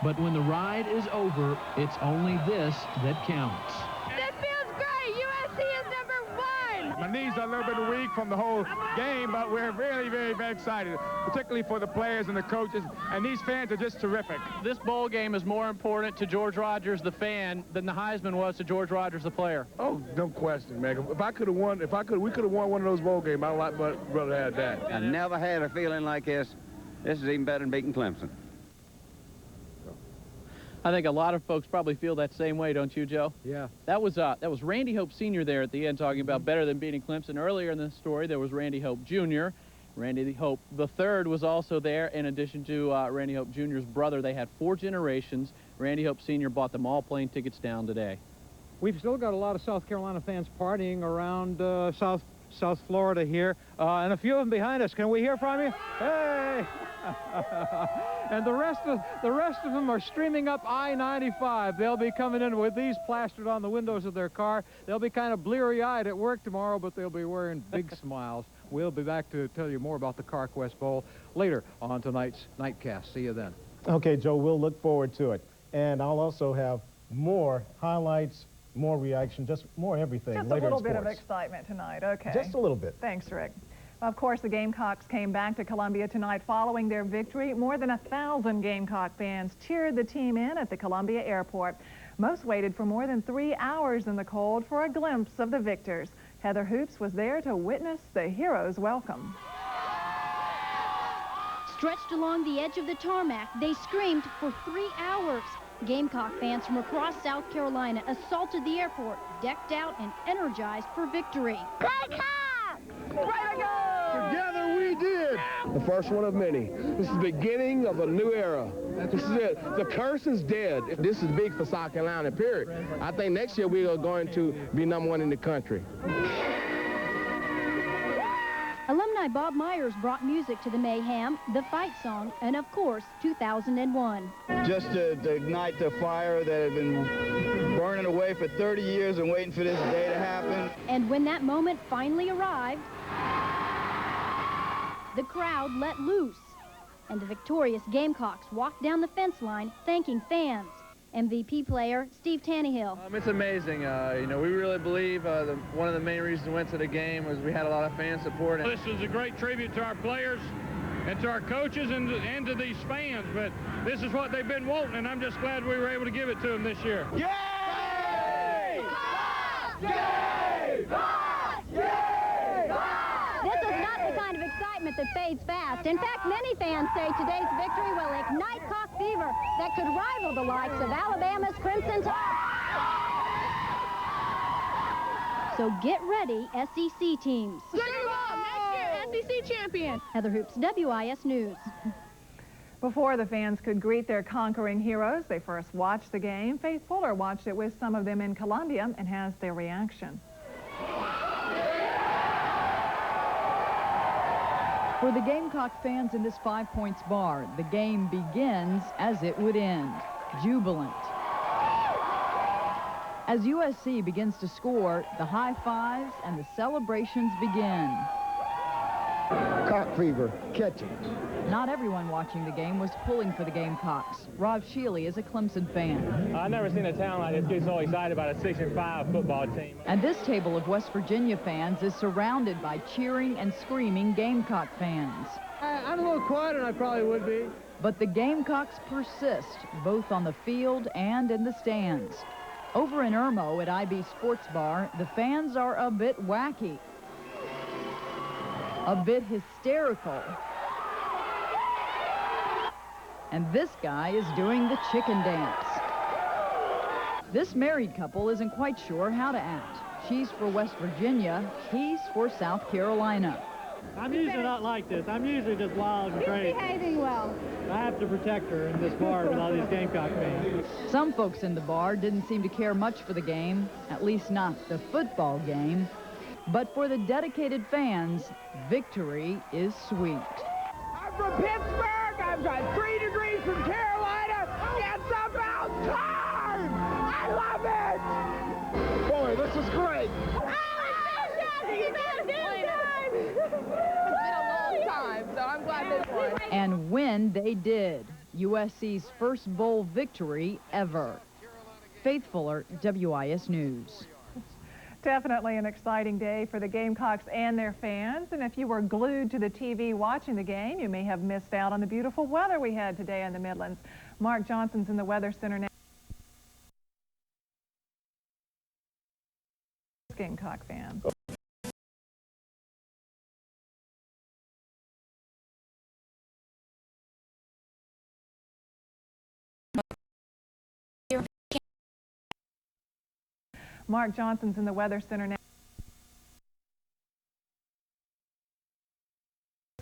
But when the ride is over, it's only this that counts. This feels great. USC is #1. My knees are a little bit weak from the whole game, but we're really, very, very excited, particularly for the players and the coaches, and these fans are just terrific. This bowl game is more important to George Rogers, the fan, than the Heisman was to George Rogers, the player. Oh, no question, man. If I could have won, we could have won one of those bowl games. I'd like rather have that. I never had a feeling like this. This is even better than beating Clemson. I think a lot of folks probably feel that same way, don't you, Joe? Yeah. That was Randy Hope Sr. there at the end talking about better than beating Clemson. Earlier in the story, there was Randy Hope Jr. Randy Hope III was also there. In addition to Randy Hope Jr.'s brother, they had 4 generations. Randy Hope Sr. bought them all plane tickets down today. We've still got a lot of South Carolina fans partying around South Florida here, and a few of them behind us. Can we hear from you? Hey! And the rest of them are streaming up I-95. They'll be coming in with these plastered on the windows of their car. They'll be kind of bleary-eyed at work tomorrow, but they'll be wearing big smiles. We'll be back to tell you more about the Carquest Bowl later on tonight's Nightcast. See you then. Okay, Joe, we'll look forward to it. And I'll also have more highlights, more reaction, just more everything just later in a little sports. bit of excitement tonight. Okay. Just a little bit. Thanks, Rick. Of course, the Gamecocks came back to Columbia tonight following their victory. More than 1,000 Gamecock fans cheered the team in at the Columbia airport. Most waited for more than 3 hours in the cold for a glimpse of the victors. Heather Hoops was there to witness the heroes' welcome. Stretched along the edge of the tarmac, they screamed for 3 hours. Gamecock fans from across South Carolina assaulted the airport, decked out and energized for victory. Together we did. The first one of many. This is the beginning of a new era. This is it. The curse is dead. This is big for South Carolina, period. I think next year we are going to be #1 in the country. Alumni Bob Myers brought music to the mayhem, the fight song, and of course, 2001. Just to ignite the fire that had been burning away for 30 years and waiting for this day to happen. And when that moment finally arrived, the crowd let loose, and the victorious Gamecocks walked down the fence line thanking fans. MVP player Steve Tannehill. It's amazing. You know, we really believe one of the main reasons we went to the game was we had a lot of fan support. This is a great tribute to our players and to our coaches and to these fans, but this is what they've been wanting, and I'm just glad we were able to give it to them this year. Yay! Yay! This is not the kind of excitement that fades fast. In fact, many fans say today's victory will ignite Cock fever that could rival the likes of Alabama's Crimson Tide. So get ready, SEC teams. Super Bowl, next year, SEC champion. Heather Hoops, WIS News. Before the fans could greet their conquering heroes, they first watched the game. Faith Fuller watched it with some of them in Columbia and has their reaction. For the Gamecock fans in this 5 Points bar, the game begins as it would end. jubilant. As USC begins to score, the high fives and the celebrations begin. Cock fever, catch it. Not everyone watching the game was pulling for the Gamecocks. Rob Shealy is a Clemson fan. I've never seen a town like this get so excited about a 6-5 football team. And this table of West Virginia fans is surrounded by cheering and screaming Gamecock fans. I'm a little quieter than I probably would be. But the Gamecocks persist, both on the field and in the stands. Over in Irmo at IB Sports Bar, the fans are a bit wacky, a bit hysterical. And this guy is doing the chicken dance. This married couple isn't quite sure how to act. She's for West Virginia, he's for South Carolina. I'm usually not like this. I'm usually just wild and crazy. He's behaving well. I have to protect her in this bar with all these Gamecock fans. Some folks in the bar didn't seem to care much for the game, at least not the football game. But for the dedicated fans, victory is sweet. I'm from Pittsburgh. I've got 3 degrees from Carolina. It's about time. I love it. Boy, this is great. It's been a long time, so I'm glad they won. And when they did, USC's first bowl victory ever. Faith Fuller, WIS News. Definitely an exciting day for the Gamecocks and their fans. And if you were glued to the TV watching the game, you may have missed out on the beautiful weather we had today in the Midlands. Mark Johnson's in the Weather Center now. Gamecock fan. Mark Johnson's in the Weather Center now.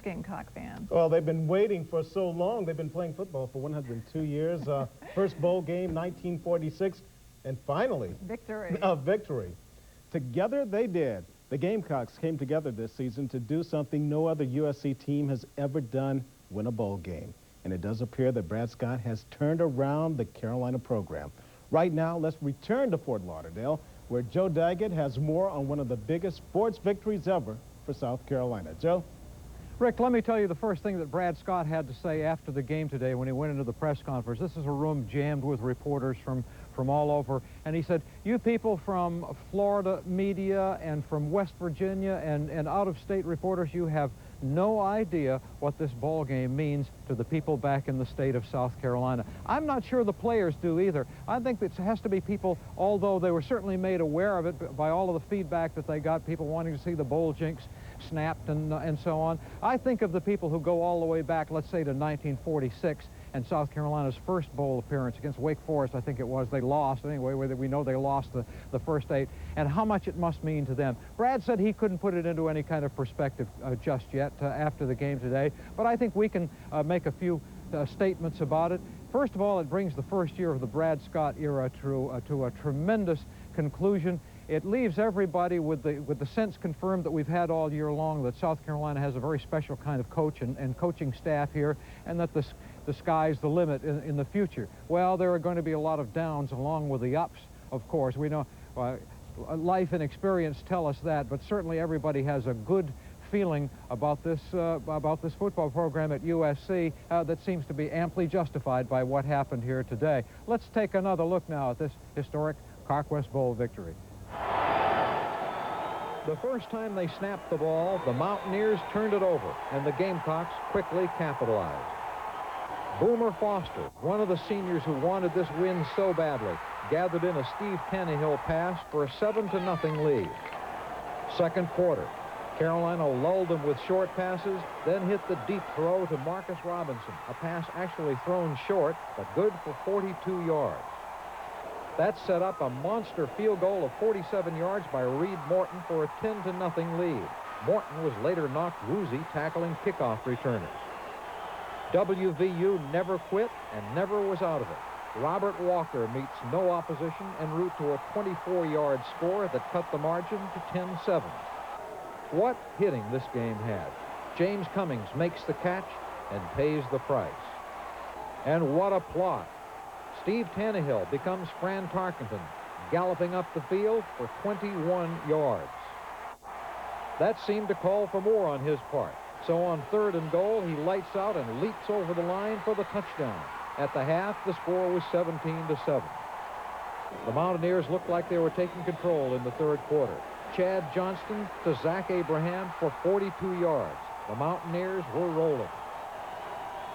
Gamecock fan. Well, they've been waiting for so long. They've been playing football for 102 years. First bowl game, 1946, and finally, victory. A victory. Together they did. The Gamecocks came together this season to do something no other USC team has ever done, win a bowl game. And it does appear that Brad Scott has turned around the Carolina program. Right now, let's return to Fort Lauderdale, where Joe Daggett has more on one of the biggest sports victories ever for South Carolina. Joe? Rick, let me tell you the first thing that Brad Scott had to say after the game today when he went into the press conference. This is a room jammed with reporters from all over, and he said, you people from Florida media and from West Virginia and out-of-state reporters, you have no idea what this ball game means to the people back in the state of South Carolina. I'm not sure the players do either. I think it has to be people, although they were certainly made aware of it by all of the feedback that they got, people wanting to see the bowl jinx snapped and so on. I think of the people who go all the way back, let's say to 1946, and South Carolina's first bowl appearance against Wake Forest, I think it was. They lost. Anyway, we know they lost the first 8, and how much it must mean to them. Brad said he couldn't put it into any kind of perspective just yet after the game today, but I think we can make a few statements about it. First of all, it brings the first year of the Brad Scott era to a tremendous conclusion. It leaves everybody with the sense confirmed that we've had all year long that South Carolina has a very special kind of coach and coaching staff here, and that the sky's the limit in the future. Well, there are going to be a lot of downs along with the ups, of course. We know life and experience tell us that, but certainly everybody has a good feeling about this football program at USC that seems to be amply justified by what happened here today. Let's take another look now at this historic Carquest Bowl victory. The first time they snapped the ball, the Mountaineers turned it over, and the Gamecocks quickly capitalized. Boomer Foster, one of the seniors who wanted this win so badly, gathered in a Steve Tannehill pass for a 7-0 lead. Second quarter, Carolina lulled them with short passes, then hit the deep throw to Marcus Robinson, a pass actually thrown short, but good for 42 yards. That set up a monster field goal of 47 yards by Reed Morton for a 10-0 lead. Morton was later knocked woozy tackling kickoff returners. WVU never quit and never was out of it. Robert Walker meets no opposition en route to a 24-yard score that cut the margin to 10-7. What hitting this game had. James Cummings makes the catch and pays the price. And what a plot. Steve Tannehill becomes Fran Tarkenton, galloping up the field for 21 yards. That seemed to call for more on his part. So on 3rd and goal, he lights out and leaps over the line for the touchdown. At the half, the score was 17-7. The Mountaineers looked like they were taking control in the 3rd quarter. Chad Johnston to Zach Abraham for 42 yards. The Mountaineers were rolling.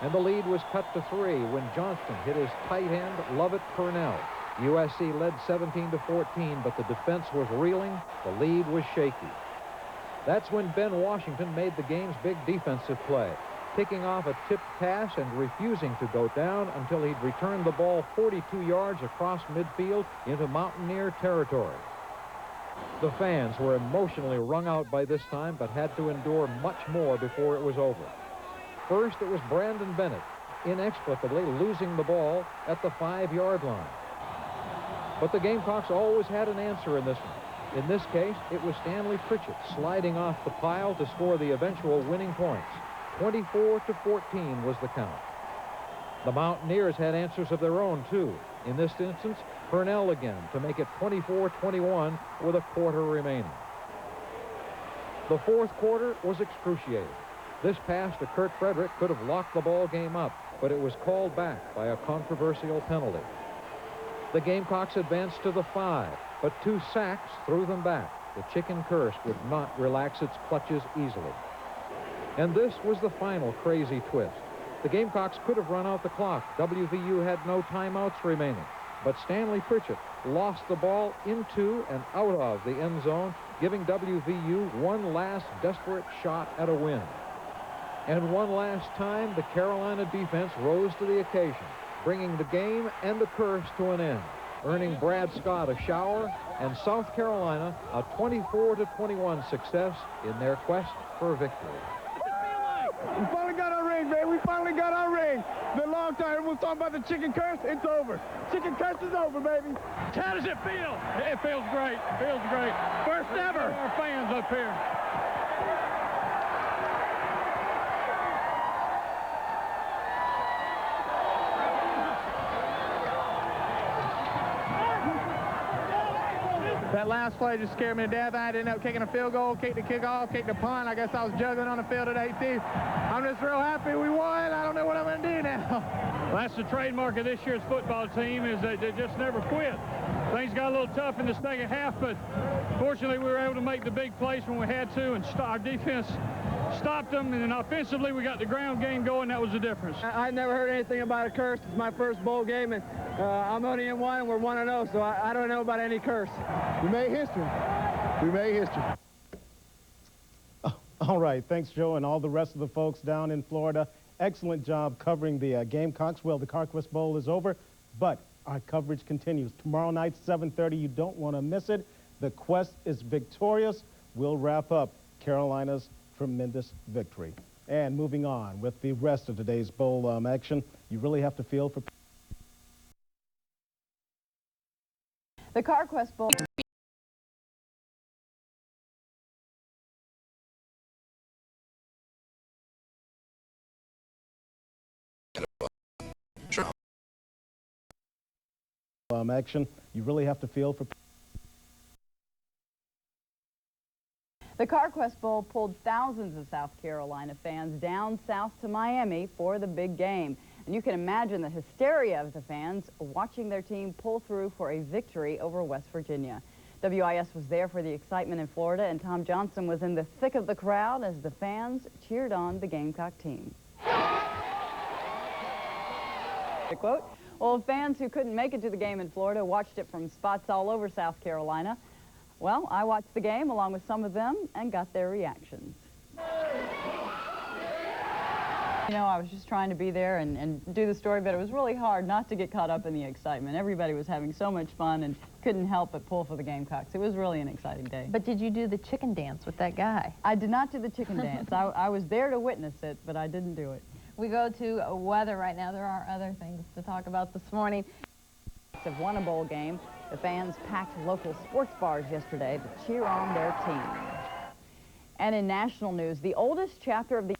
And the lead was cut to 3 when Johnston hit his tight end, Lovett Purnell. USC led 17-14, but the defense was reeling. The lead was shaky. That's when Ben Washington made the game's big defensive play, picking off a tipped pass and refusing to go down until he'd returned the ball 42 yards across midfield into Mountaineer territory. The fans were emotionally wrung out by this time, but had to endure much more before it was over. First, it was Brandon Bennett, inexplicably losing the ball at the 5-yard line. But the Gamecocks always had an answer in this one. In this case, it was Stanley Pritchett sliding off the pile to score the eventual winning points. 24-14 was the count. The Mountaineers had answers of their own, too. In this instance, Purnell again to make it 24-21 with a quarter remaining. The 4th quarter was excruciating. This pass to Kurt Frederick could have locked the ball game up, but it was called back by a controversial penalty. The Gamecocks advanced to the 5, but 2 sacks threw them back. The chicken curse would not relax its clutches easily. And this was the final crazy twist. The Gamecocks could have run out the clock. WVU had no timeouts remaining. But Stanley Pritchett lost the ball into and out of the end zone, giving WVU one last desperate shot at a win. And one last time, the Carolina defense rose to the occasion, bringing the game and the curse to an end, earning Brad Scott a shower and South Carolina a 24-21 success in their quest for victory. We finally got our ring, baby. We finally got our ring. The long time everyone's talking about the chicken curse. It's over. Chicken curse is over, baby. How does it feel? It feels great. It feels great. First ever. Our fans up here. That last play just scared me to death. I ended up kicking a field goal, kicked the kickoff, kicked the punt. I guess I was juggling on the field today, too. I'm just real happy we won. I don't know what I'm going to do now. Well, that's the trademark of this year's football team, is that they just never quit. Things got a little tough in the second half, but fortunately we were able to make the big plays when we had to, and our defense stopped them, and then offensively we got the ground game going. That was the difference. I never heard anything about a curse. It's my first bowl game, and I'm only in 1, and we're 1-0, so I don't know about any curse. We made history. We made history. All right, thanks, Joe, and all the rest of the folks down in Florida. Excellent job covering the Gamecocks. Well, the Carquest Bowl is over, but our coverage continues. Tomorrow night, 7:30, you don't want to miss it. The Quest is victorious. We'll wrap up Carolina's tremendous victory. And moving on with the rest of today's bowl action, you really have to feel for... The Carquest Bowl... action, you really have to feel for... The Carquest Bowl pulled thousands of South Carolina fans down south to Miami for the big game. And you can imagine the hysteria of the fans watching their team pull through for a victory over West Virginia. WIS was there for the excitement in Florida, and Tom Johnson was in the thick of the crowd as the fans cheered on the Gamecock team. To quote, well, fans who couldn't make it to the game in Florida watched it from spots all over South Carolina. Well, I watched the game along with some of them and got their reactions. You know, I was just trying to be there and do the story, but it was really hard not to get caught up in the excitement. Everybody was having so much fun and couldn't help but pull for the Gamecocks. It was really an exciting day. But did you do the chicken dance with that guy? I did not do the chicken dance. I was there to witness it, but I didn't do it. We go to weather right now. There are other things to talk about this morning. Have won a bowl game. The fans packed local sports bars yesterday to cheer on their team. And in national news, the oldest chapter of the...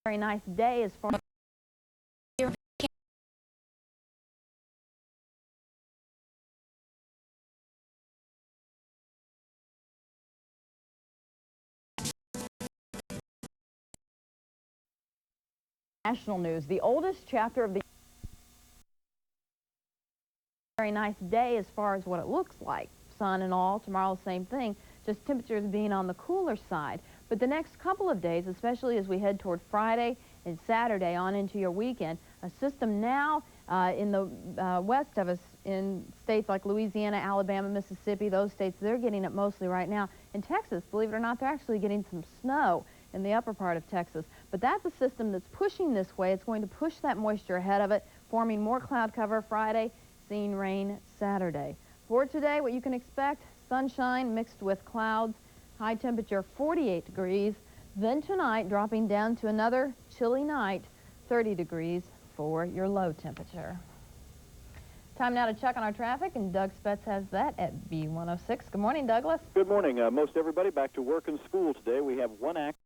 Very nice day as far as National news, the oldest chapter of the very nice day as far as what it looks like. Sun and all, tomorrow same thing, just temperatures being on the cooler side. But the next couple of days, especially as we head toward Friday and Saturday on into your weekend, a system now in the west of us in states like Louisiana, Alabama, Mississippi, those states, they're getting it mostly right now. In Texas, believe it or not, they're actually getting some snow in the upper part of Texas. But that's a system that's pushing this way. It's going to push that moisture ahead of it, forming more cloud cover Friday, seeing rain Saturday. For today, what you can expect, sunshine mixed with clouds, high temperature 48 degrees. Then tonight, dropping down to another chilly night, 30 degrees for your low temperature. Time now to check on our traffic, and Doug Spetz has that at B106. Good morning, Douglas. Good morning. Most everybody back to work and school today. We have one accident.